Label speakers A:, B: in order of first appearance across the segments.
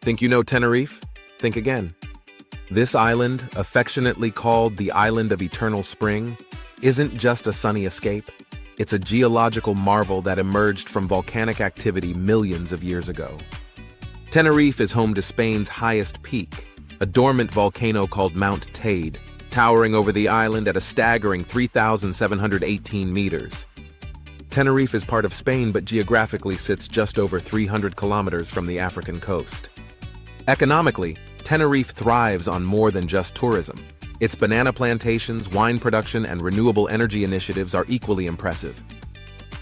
A: Think you know Tenerife? Think again. This island, affectionately called the Island of Eternal Spring, isn't just a sunny escape. It's a geological marvel that emerged from volcanic activity millions of years ago. Tenerife is home to Spain's highest peak, a dormant volcano called Mount Teide, towering over the island at a staggering 3,718 meters. Tenerife is part of Spain but geographically sits just over 300 kilometers from the African coast. Economically, Tenerife thrives on more than just tourism. Its banana plantations, wine production, and renewable energy initiatives are equally impressive.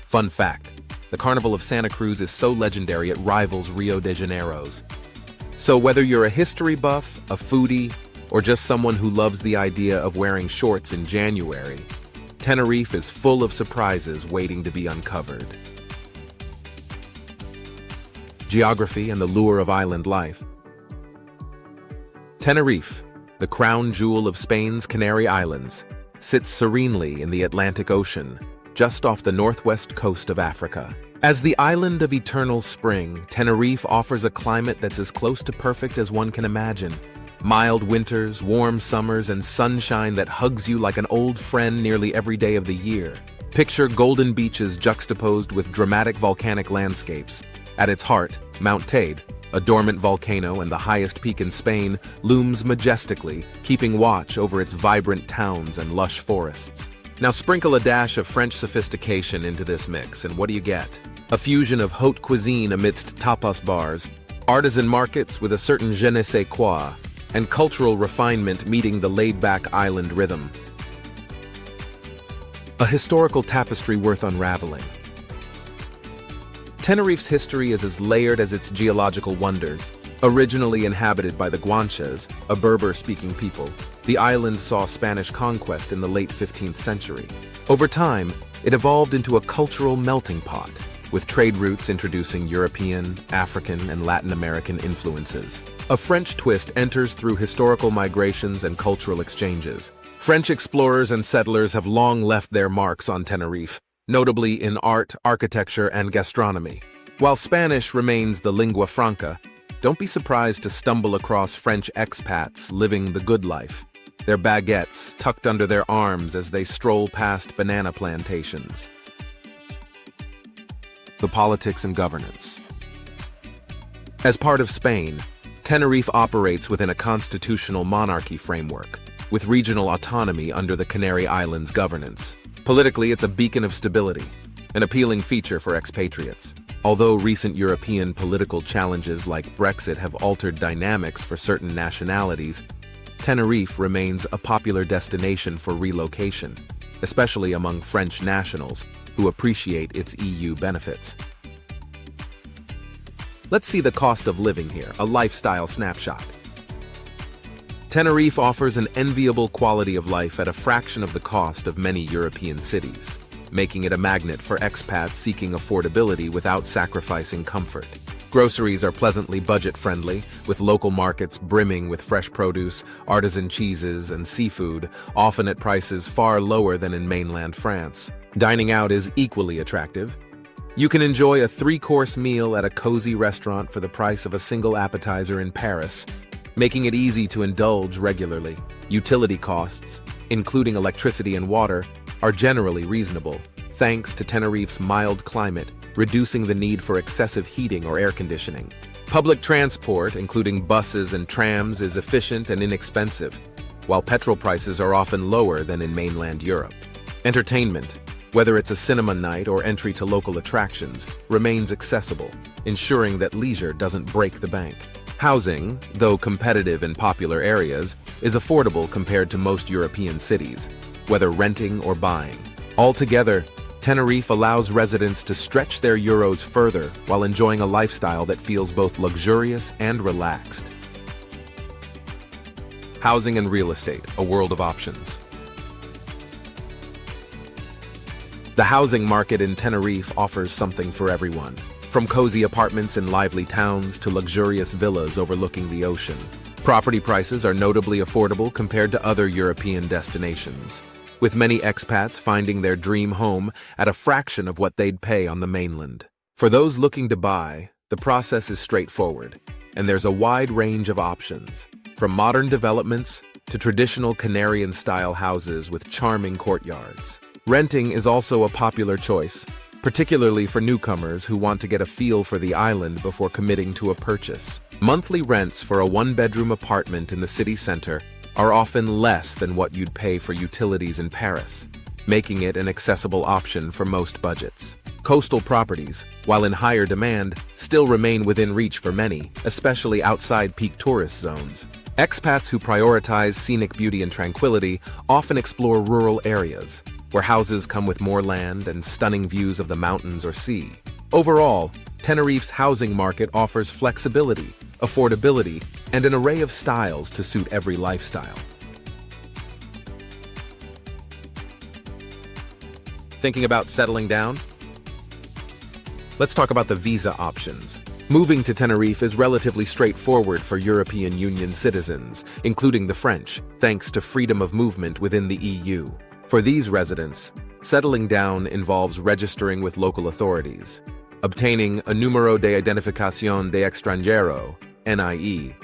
A: Fun fact, the Carnival of Santa Cruz is so legendary it rivals Rio de Janeiro's. So whether you're a history buff, a foodie, or just someone who loves the idea of wearing shorts in January, Tenerife is full of surprises waiting to be uncovered. Geography and the lure of island life. Tenerife, the crown jewel of Spain's Canary Islands, sits serenely in the Atlantic Ocean, just off the northwest coast of Africa. As the island of eternal spring, Tenerife offers a climate that's as close to perfect as one can imagine. Mild winters, warm summers, and sunshine that hugs you like an old friend nearly every day of the year. Picture golden beaches juxtaposed with dramatic volcanic landscapes. At its heart, Mount Teide, a dormant volcano and the highest peak in Spain, looms majestically, keeping watch over its vibrant towns and lush forests. Now sprinkle a dash of French sophistication into this mix, and what do you get? A fusion of haute cuisine amidst tapas bars, artisan markets with a certain je ne sais quoi, and cultural refinement meeting the laid-back island rhythm. A historical tapestry worth unraveling. Tenerife's history is as layered as its geological wonders. Originally inhabited by the Guanches, a Berber-speaking people, the island saw Spanish conquest in the late 15th century. Over time, it evolved into a cultural melting pot, with trade routes introducing European, African, and Latin American influences. A French twist enters through historical migrations and cultural exchanges. French explorers and settlers have long left their marks on Tenerife, notably in art, architecture, and gastronomy. While Spanish remains the lingua franca, don't be surprised to stumble across French expats living the good life, their baguettes tucked under their arms as they stroll past banana plantations. The politics and governance. As part of Spain, Tenerife operates within a constitutional monarchy framework, with regional autonomy under the Canary Islands governance. Politically, it's a beacon of stability, an appealing feature for expatriates. Although recent European political challenges like Brexit have altered dynamics for certain nationalities, Tenerife remains a popular destination for relocation, especially among French nationals who appreciate its EU benefits. Let's see the cost of living here, a lifestyle snapshot. Tenerife offers an enviable quality of life at a fraction of the cost of many European cities, making it a magnet for expats seeking affordability without sacrificing comfort. Groceries are pleasantly budget-friendly, with local markets brimming with fresh produce, artisan cheeses, and seafood, often at prices far lower than in mainland France. Dining out is equally attractive. You can enjoy a 3-course meal at a cozy restaurant for the price of a single appetizer in Paris, making it easy to indulge regularly. Utility costs, including electricity and water, are generally reasonable, thanks to Tenerife's mild climate, reducing the need for excessive heating or air conditioning. Public transport, including buses and trams, is efficient and inexpensive, while petrol prices are often lower than in mainland Europe. Entertainment, whether it's a cinema night or entry to local attractions, remains accessible, ensuring that leisure doesn't break the bank. Housing, though competitive in popular areas, is affordable compared to most European cities, whether renting or buying. Altogether, Tenerife allows residents to stretch their euros further while enjoying a lifestyle that feels both luxurious and relaxed. Housing and real estate, a world of options. The housing market in Tenerife offers something for everyone, from cozy apartments in lively towns to luxurious villas overlooking the ocean. Property prices are notably affordable compared to other European destinations, with many expats finding their dream home at a fraction of what they'd pay on the mainland. For those looking to buy, the process is straightforward. and there's a wide range of options, from modern developments to traditional Canarian-style houses with charming courtyards. Renting is also a popular choice, particularly for newcomers who want to get a feel for the island before committing to a purchase. Monthly rents for a one-bedroom apartment in the city center are often less than what you'd pay for utilities in Paris, making it an accessible option for most budgets. Coastal properties, while in higher demand, still remain within reach for many, especially outside peak tourist zones. Expats who prioritize scenic beauty and tranquility often explore rural areas, where houses come with more land and stunning views of the mountains or sea. Overall, Tenerife's housing market offers flexibility, affordability, and an array of styles to suit every lifestyle. Thinking about settling down? Let's talk about the visa options. Moving to Tenerife is relatively straightforward for European Union citizens, including the French, thanks to freedom of movement within the EU. For these residents, settling down involves registering with local authorities, obtaining a Número de Identificación de Extranjero, NIE,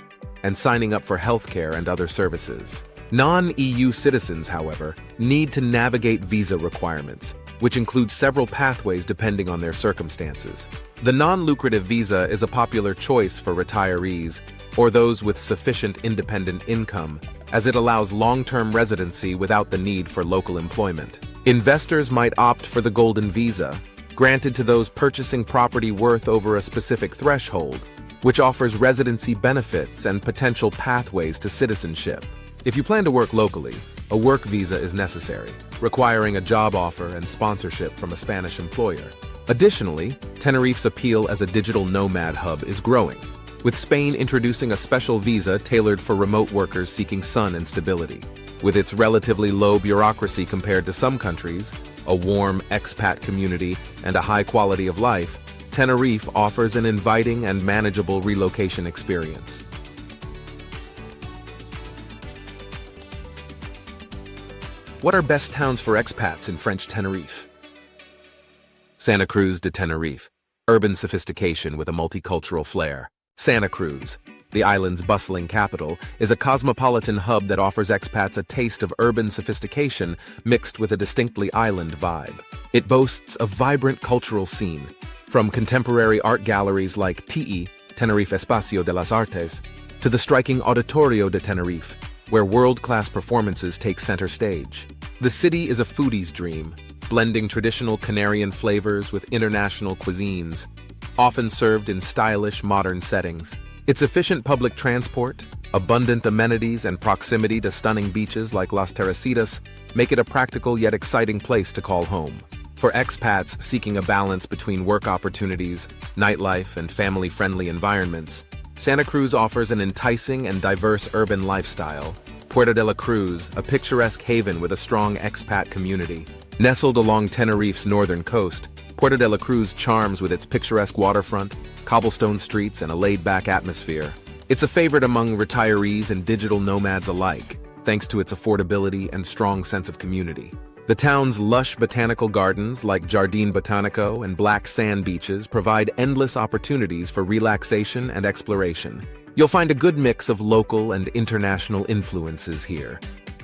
A: and signing up for healthcare and other services. Non-EU citizens, however, need to navigate visa requirements, which include several pathways depending on their circumstances. The non-lucrative visa is a popular choice for retirees or those with sufficient independent income, as it allows long-term residency without the need for local employment. Investors might opt for the golden visa, granted to those purchasing property worth over a specific threshold, which offers residency benefits and potential pathways to citizenship. If you plan to work locally, a work visa is necessary, requiring a job offer and sponsorship from a Spanish employer. Additionally, Tenerife's appeal as a digital nomad hub is growing, with Spain introducing a special visa tailored for remote workers seeking sun and stability. With its relatively low bureaucracy compared to some countries, a warm expat community, and a high quality of life, Tenerife offers an inviting and manageable relocation experience. What are best towns for expats in French Tenerife? Santa Cruz de Tenerife, urban sophistication with a multicultural flair. Santa Cruz, the island's bustling capital, is a cosmopolitan hub that offers expats a taste of urban sophistication mixed with a distinctly island vibe. It boasts a vibrant cultural scene, from contemporary art galleries like Teide, Tenerife Espacio de las Artes, to the striking Auditorio de Tenerife, where world-class performances take center stage. The city is a foodie's dream, blending traditional Canarian flavors with international cuisines, often served in stylish, modern settings. Its efficient public transport, abundant amenities, and proximity to stunning beaches like Las Terrasitas make it a practical yet exciting place to call home. For expats seeking a balance between work opportunities, nightlife, and family-friendly environments, Santa Cruz offers an enticing and diverse urban lifestyle. Puerto de la Cruz, a picturesque haven with a strong expat community. Nestled along Tenerife's northern coast, Puerto de la Cruz charms with its picturesque waterfront, cobblestone streets, and a laid-back atmosphere. It's a favorite among retirees and digital nomads alike, thanks to its affordability and strong sense of community. The town's lush botanical gardens like Jardín Botánico and black sand beaches provide endless opportunities for relaxation and exploration. You'll find a good mix of local and international influences here,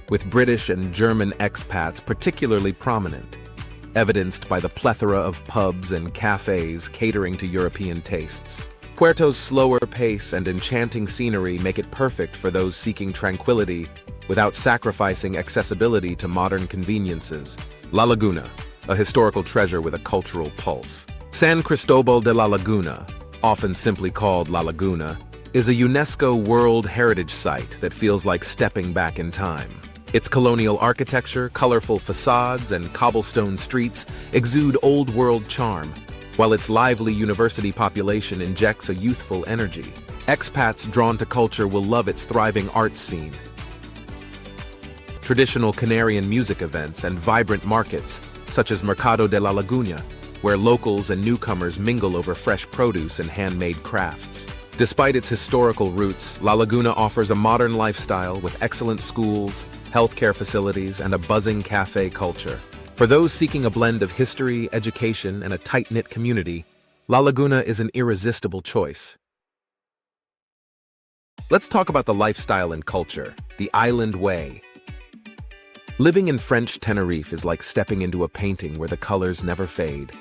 A: with British and German expats particularly prominent, evidenced by the plethora of pubs and cafes catering to European tastes. Puerto's slower pace and enchanting scenery make it perfect for those seeking tranquility without sacrificing accessibility to modern conveniences. La Laguna, a historical treasure with a cultural pulse. San Cristobal de la Laguna, often simply called La Laguna, is a UNESCO World Heritage Site that feels like stepping back in time. Its colonial architecture, colorful facades, and cobblestone streets exude old-world charm, while its lively university population injects a youthful energy. Expats drawn to culture will love its thriving arts scene. Traditional Canarian music events and vibrant markets, such as Mercado de la Laguna, where locals and newcomers mingle over fresh produce and handmade crafts. Despite its historical roots, La Laguna offers a modern lifestyle with excellent schools, healthcare facilities, and a buzzing cafe culture. For those seeking a blend of history, education, and a tight-knit community, La Laguna is an irresistible choice. Let's talk about the lifestyle and culture, the island way. Living in French Tenerife is like stepping into a painting where the colors never fade.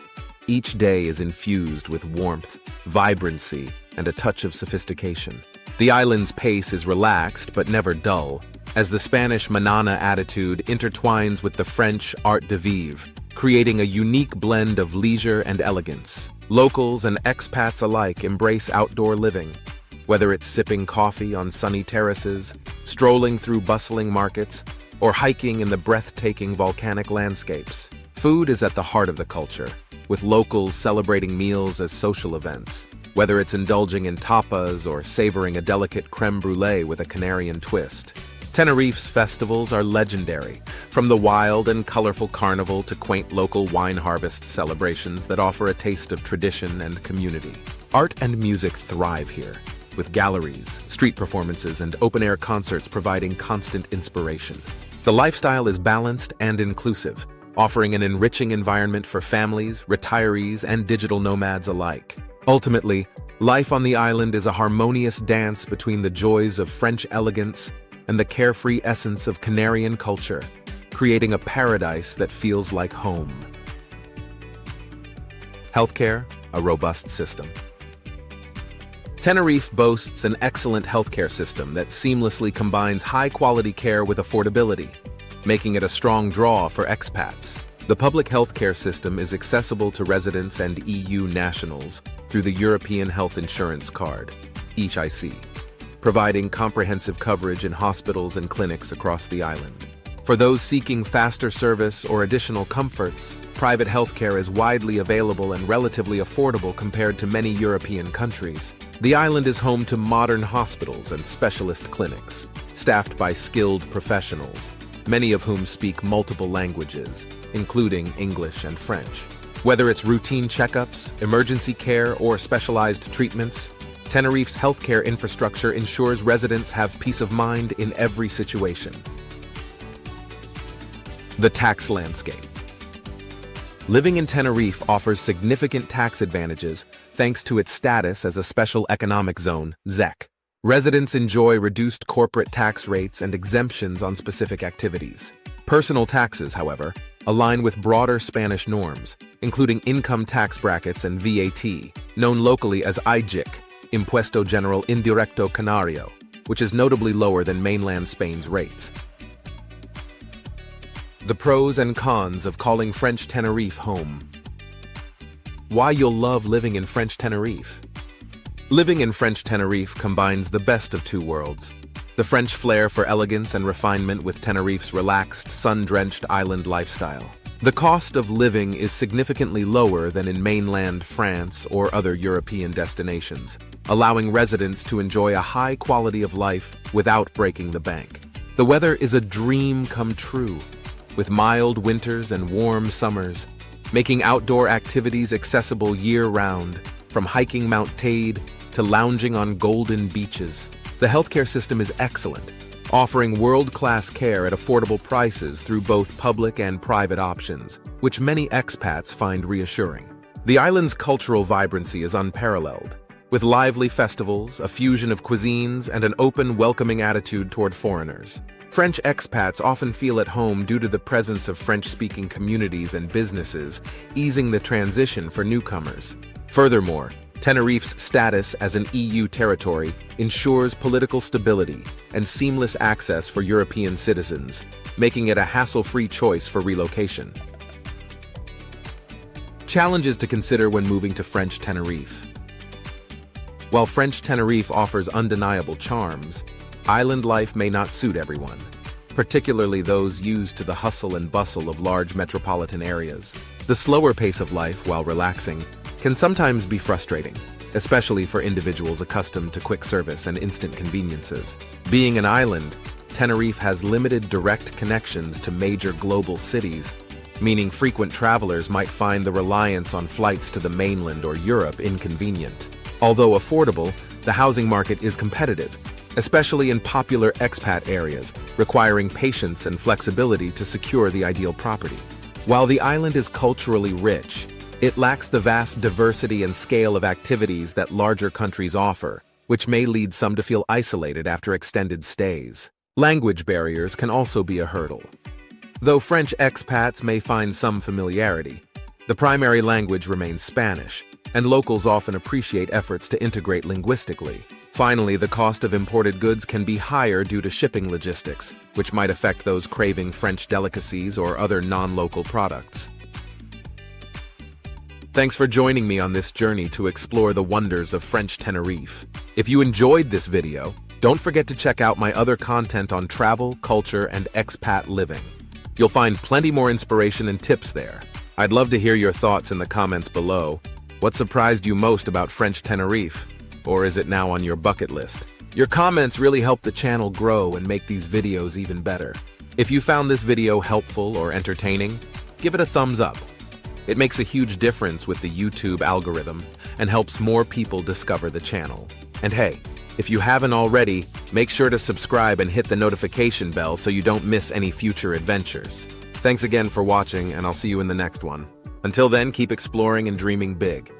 A: Each day is infused with warmth, vibrancy, and a touch of sophistication. The island's pace is relaxed but never dull, as the Spanish manana attitude intertwines with the French art de vivre, creating a unique blend of leisure and elegance. Locals and expats alike embrace outdoor living, whether it's sipping coffee on sunny terraces, strolling through bustling markets, or hiking in the breathtaking volcanic landscapes. Food is at the heart of the culture, with locals celebrating meals as social events, whether it's indulging in tapas or savoring a delicate crème brûlée with a Canarian twist. Tenerife's festivals are legendary, from the wild and colorful carnival to quaint local wine harvest celebrations that offer a taste of tradition and community. Art and music thrive here, with galleries, street performances, and open-air concerts providing constant inspiration. The lifestyle is balanced and inclusive, offering an enriching environment for families, retirees, and digital nomads alike. Ultimately, life on the island is a harmonious dance between the joys of French elegance and the carefree essence of Canarian culture, creating a paradise that feels like home. Healthcare, a robust system. Tenerife boasts an excellent healthcare system that seamlessly combines high-quality care with affordability, making it a strong draw for expats. The public healthcare system is accessible to residents and EU nationals through the European Health Insurance Card, (EHIC), providing comprehensive coverage in hospitals and clinics across the island. For those seeking faster service or additional comforts, private healthcare is widely available and relatively affordable compared to many European countries. The island is home to modern hospitals and specialist clinics, staffed by skilled professionals, many of whom speak multiple languages, including English and French. Whether it's routine checkups, emergency care, or specialized treatments, Tenerife's healthcare infrastructure ensures residents have peace of mind in every situation. The tax landscape. Living in Tenerife offers significant tax advantages thanks to its status as a special economic zone, (ZEC). Residents enjoy reduced corporate tax rates and exemptions on specific activities. Personal taxes, however, align with broader Spanish norms, including income tax brackets and VAT, known locally as IGIC, Impuesto General Indirecto Canario, which is notably lower than mainland Spain's rates. The pros and cons of calling French Tenerife home. Why you'll love living in French Tenerife. Living in French Tenerife combines the best of two worlds: the French flair for elegance and refinement with Tenerife's relaxed, sun-drenched island lifestyle. The cost of living is significantly lower than in mainland France or other European destinations, allowing residents to enjoy a high quality of life without breaking the bank. The weather is a dream come true, with mild winters and warm summers, making outdoor activities accessible year-round, from hiking Mount Teide to lounging on golden beaches. The healthcare system is excellent, offering world-class care at affordable prices through both public and private options, which many expats find reassuring. The island's cultural vibrancy is unparalleled, with lively festivals, a fusion of cuisines, and an open, welcoming attitude toward foreigners. French expats often feel at home due to the presence of French-speaking communities and businesses, easing the transition for newcomers. Furthermore, Tenerife's status as an EU territory ensures political stability and seamless access for European citizens, making it a hassle-free choice for relocation. Challenges to consider when moving to French Tenerife. While French Tenerife offers undeniable charms, island life may not suit everyone, particularly those used to the hustle and bustle of large metropolitan areas. The slower pace of life, while relaxing, can sometimes be frustrating, especially for individuals accustomed to quick service and instant conveniences. Being an island, Tenerife has limited direct connections to major global cities, meaning frequent travelers might find the reliance on flights to the mainland or Europe inconvenient. Although affordable, the housing market is competitive, especially in popular expat areas, requiring patience and flexibility to secure the ideal property. While the island is culturally rich, it lacks the vast diversity and scale of activities that larger countries offer, which may lead some to feel isolated after extended stays. Language barriers can also be a hurdle. Though French expats may find some familiarity, the primary language remains Spanish, and locals often appreciate efforts to integrate linguistically. Finally, the cost of imported goods can be higher due to shipping logistics, which might affect those craving French delicacies or other non-local products. Thanks for joining me on this journey to explore the wonders of French Tenerife. If you enjoyed this video, don't forget to check out my other content on travel, culture, and expat living. You'll find plenty more inspiration and tips there. I'd love to hear your thoughts in the comments below. What surprised you most about French Tenerife? Or is it now on your bucket list? Your comments really help the channel grow and make these videos even better. If you found this video helpful or entertaining, give it a thumbs up. It makes a huge difference with the YouTube algorithm and helps more people discover the channel. And hey, if you haven't already, make sure to subscribe and hit the notification bell so you don't miss any future adventures. Thanks again for watching, and I'll see you in the next one. Until then, keep exploring and dreaming big.